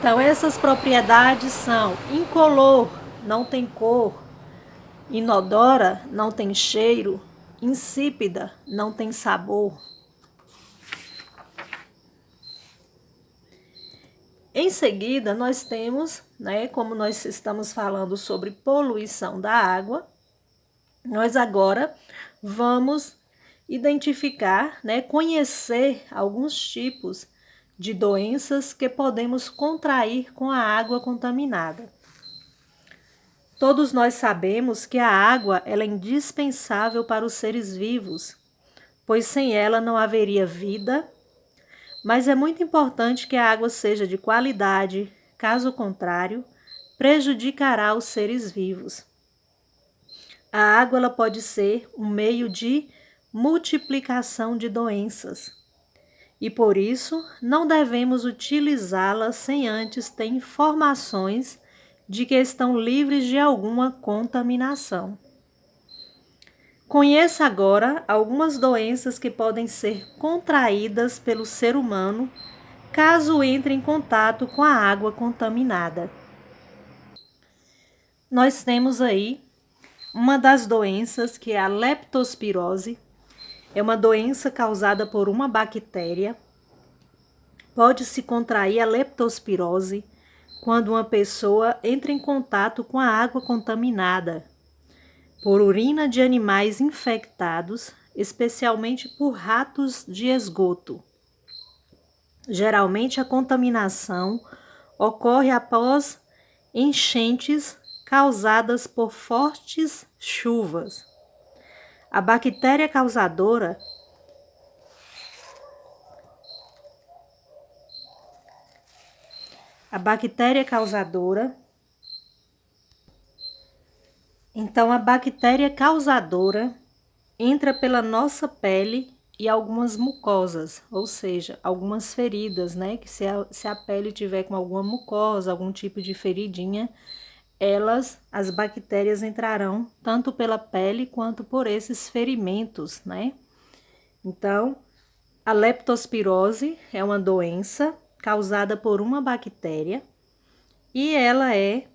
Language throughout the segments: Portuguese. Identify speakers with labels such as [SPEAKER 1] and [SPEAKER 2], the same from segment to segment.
[SPEAKER 1] Então, essas propriedades são incolor, não tem cor, inodora, não tem cheiro, insípida, não tem sabor. Em seguida, nós temos, como nós estamos falando sobre poluição da água, nós agora vamos identificar, conhecer alguns tipos de doenças que podemos contrair com a água contaminada. Todos nós sabemos que a água ela é indispensável para os seres vivos, pois sem ela não haveria vida, mas é muito importante que a água seja de qualidade, caso contrário, prejudicará os seres vivos. A água ela pode ser um meio de multiplicação de doenças e, por isso, não devemos utilizá-la sem antes ter informações de que estão livres de alguma contaminação. Conheça agora algumas doenças que podem ser contraídas pelo ser humano caso entre em contato com a água contaminada. Nós temos aí uma das doenças que é a leptospirose. É uma doença causada por uma bactéria. Pode-se contrair a leptospirose quando uma pessoa entra em contato com a água contaminada por urina de animais infectados, especialmente por ratos de esgoto. Geralmente a contaminação ocorre após enchentes causadas por fortes chuvas. A bactéria causadora Então, a bactéria causadora entra pela nossa pele e algumas mucosas, ou seja, algumas feridas, que se a pele tiver com alguma mucosa, algum tipo de feridinha, as bactérias entrarão tanto pela pele quanto por esses ferimentos, Então, a leptospirose é uma doença causada por uma bactéria e ela é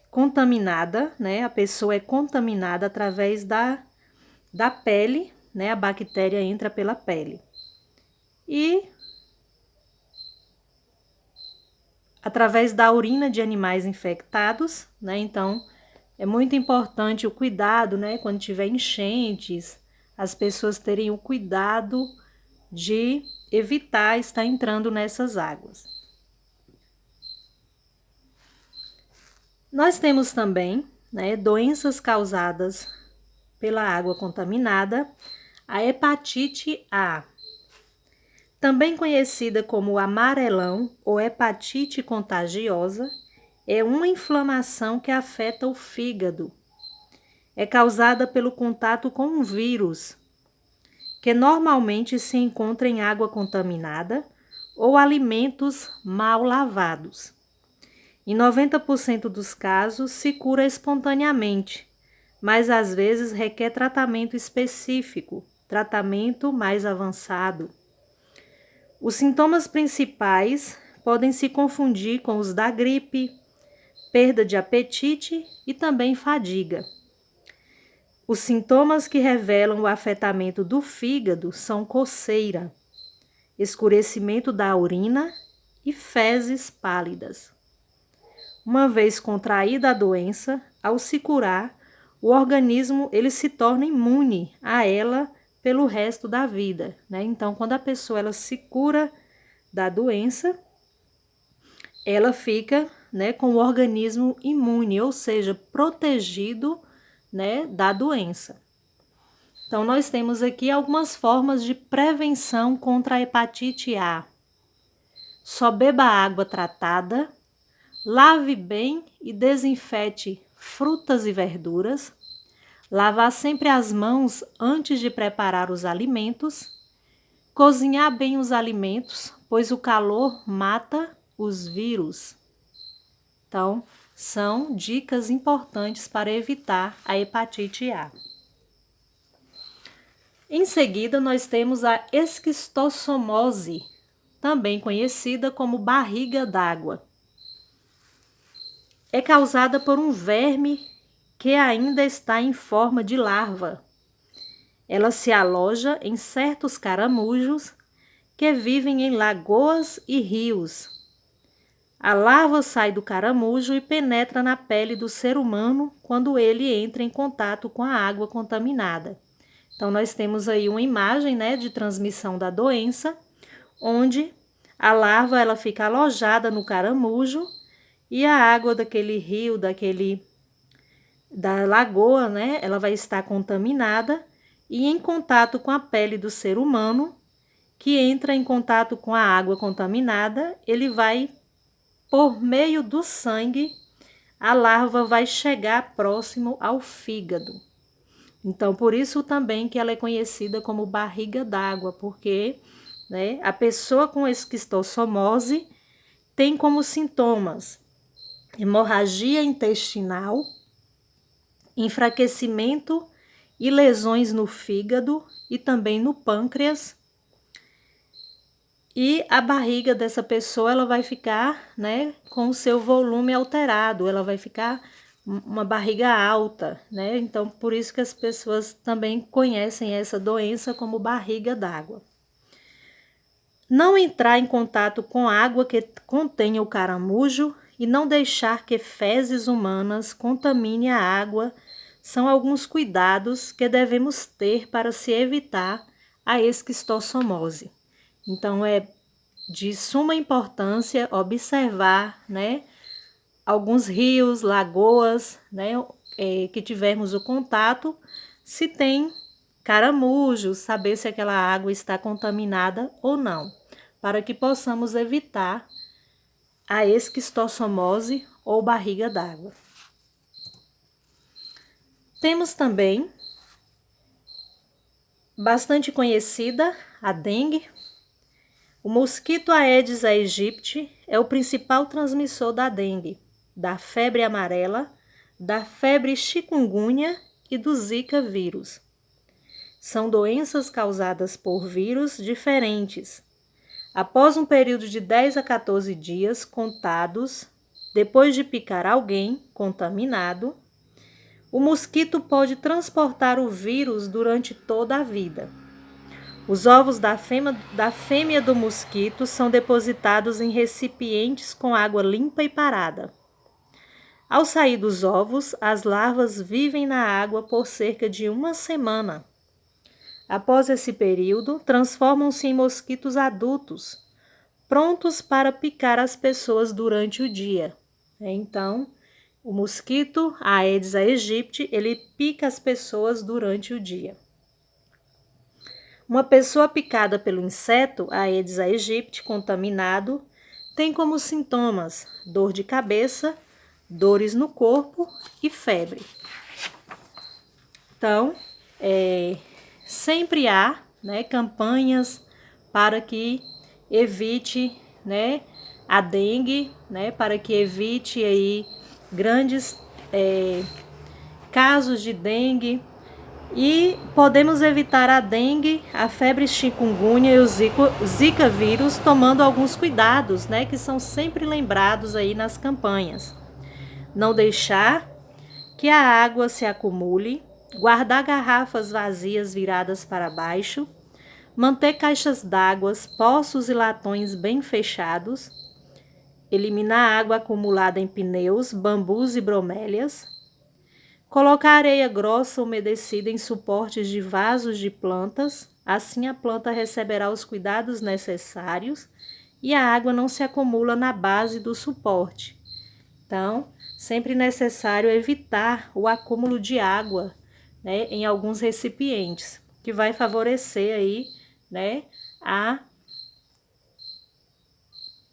[SPEAKER 1] contaminada, a pessoa é contaminada através da pele, a bactéria entra pela pele. E através da urina de animais infectados, Então, é muito importante o cuidado, quando tiver enchentes, as pessoas terem o cuidado de evitar estar entrando nessas águas. Nós temos também, doenças causadas pela água contaminada, a hepatite A, também conhecida como amarelão ou hepatite contagiosa, é uma inflamação que afeta o fígado. É causada pelo contato com um vírus, que normalmente se encontra em água contaminada ou alimentos mal lavados. Em 90% dos casos, se cura espontaneamente, mas às vezes requer tratamento específico, tratamento mais avançado. Os sintomas principais podem se confundir com os da gripe, perda de apetite e também fadiga. Os sintomas que revelam o afetamento do fígado são coceira, escurecimento da urina e fezes pálidas. Uma vez contraída a doença, ao se curar, o organismo ele se torna imune a ela pelo resto da vida, Então, quando a pessoa ela se cura da doença, ela fica, com o organismo imune, ou seja, protegido, da doença. Então, nós temos aqui algumas formas de prevenção contra a hepatite A. Só beba água tratada, lave bem e desinfete frutas e verduras, lavar sempre as mãos antes de preparar os alimentos, cozinhar bem os alimentos, pois o calor mata os vírus. Então, são dicas importantes para evitar a hepatite A. Em seguida, nós temos a esquistossomose, também conhecida como barriga d'água. É causada por um verme que ainda está em forma de larva. Ela se aloja em certos caramujos que vivem em lagoas e rios. A larva sai do caramujo e penetra na pele do ser humano quando ele entra em contato com a água contaminada. Então, nós temos aí uma imagem, né, de transmissão da doença, onde a larva ela fica alojada no caramujo e a água daquele rio, da lagoa, né, ela vai estar contaminada e em contato com a pele do ser humano, que entra em contato com a água contaminada, ele vai, por meio do sangue, a larva vai chegar próximo ao fígado. Então, por isso também que ela é conhecida como barriga d'água, porque, né, a pessoa com esquistossomose tem como sintomas hemorragia intestinal, enfraquecimento e lesões no fígado e também no pâncreas. E a barriga dessa pessoa ela vai ficar, né, com o seu volume alterado, ela vai ficar uma barriga alta, né? Então, por isso que as pessoas também conhecem essa doença como barriga d'água. Não entrar em contato com água que contenha o caramujo e não deixar que fezes humanas contamine a água são alguns cuidados que devemos ter para se evitar a esquistossomose. Então, é de suma importância observar, né, alguns rios, lagoas, né, que tivermos o contato, se tem caramujos, saber se aquela água está contaminada ou não, para que possamos evitar a esquistossomose ou barriga d'água. Temos também bastante conhecida a dengue. O mosquito Aedes aegypti é o principal transmissor da dengue, da febre amarela, da febre chikungunya e do Zika vírus. São doenças causadas por vírus diferentes. Após um período de 10 a 14 dias contados, depois de picar alguém contaminado, o mosquito pode transportar o vírus durante toda a vida. Os ovos da fêmea do mosquito são depositados em recipientes com água limpa e parada. Ao sair dos ovos, as larvas vivem na água por cerca de uma semana. Após esse período, transformam-se em mosquitos adultos, prontos para picar as pessoas durante o dia. Então, o mosquito Aedes aegypti, ele pica as pessoas durante o dia. Uma pessoa picada pelo inseto Aedes aegypti contaminado tem como sintomas dor de cabeça, dores no corpo e febre. Então, sempre há, né, campanhas para que evite, né, a dengue, né, para que evite aí grandes casos de dengue. E podemos evitar a dengue, a febre chikungunya e o Zika vírus tomando alguns cuidados, né, que são sempre lembrados aí nas campanhas. Não deixar que a água se acumule, guardar garrafas vazias viradas para baixo, manter caixas d'água, poços e latões bem fechados, eliminar a água acumulada em pneus, bambus e bromélias, colocar areia grossa umedecida em suportes de vasos de plantas, assim a planta receberá os cuidados necessários e a água não se acumula na base do suporte. Então, sempre necessário evitar o acúmulo de água, né, em alguns recipientes, que vai favorecer aí, né, a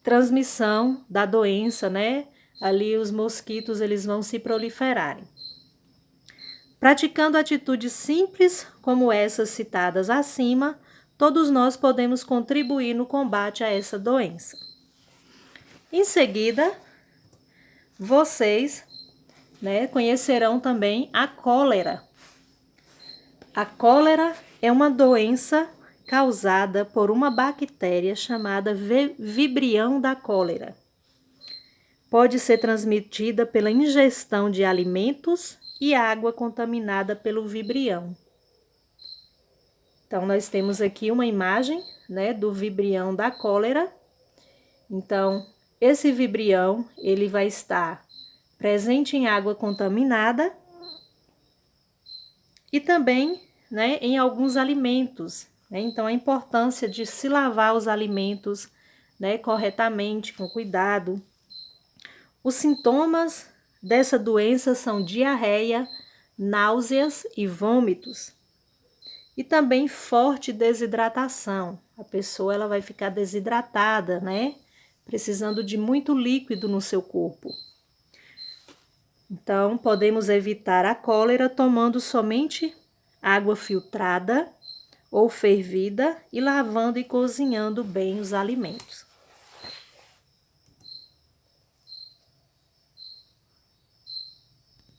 [SPEAKER 1] transmissão da doença, né? Ali os mosquitos eles vão se proliferarem. Praticando atitudes simples como essas citadas acima, todos nós podemos contribuir no combate a essa doença. Em seguida, vocês, né, conhecerão também a cólera. A cólera é uma doença causada por uma bactéria chamada Vibrião da cólera. Pode ser transmitida pela ingestão de alimentos e água contaminada pelo vibrião. Então, nós temos aqui uma imagem, né, do vibrião da cólera. Então, esse vibrião, ele vai estar presente em água contaminada e também, né, em alguns alimentos, né? Então, a importância de se lavar os alimentos, né, corretamente, com cuidado. Os sintomas dessa doença são diarreia, náuseas e vômitos. E também forte desidratação. A pessoa ela vai ficar desidratada, né? Precisando de muito líquido no seu corpo. Então, podemos evitar a cólera tomando somente água filtrada ou fervida e lavando e cozinhando bem os alimentos.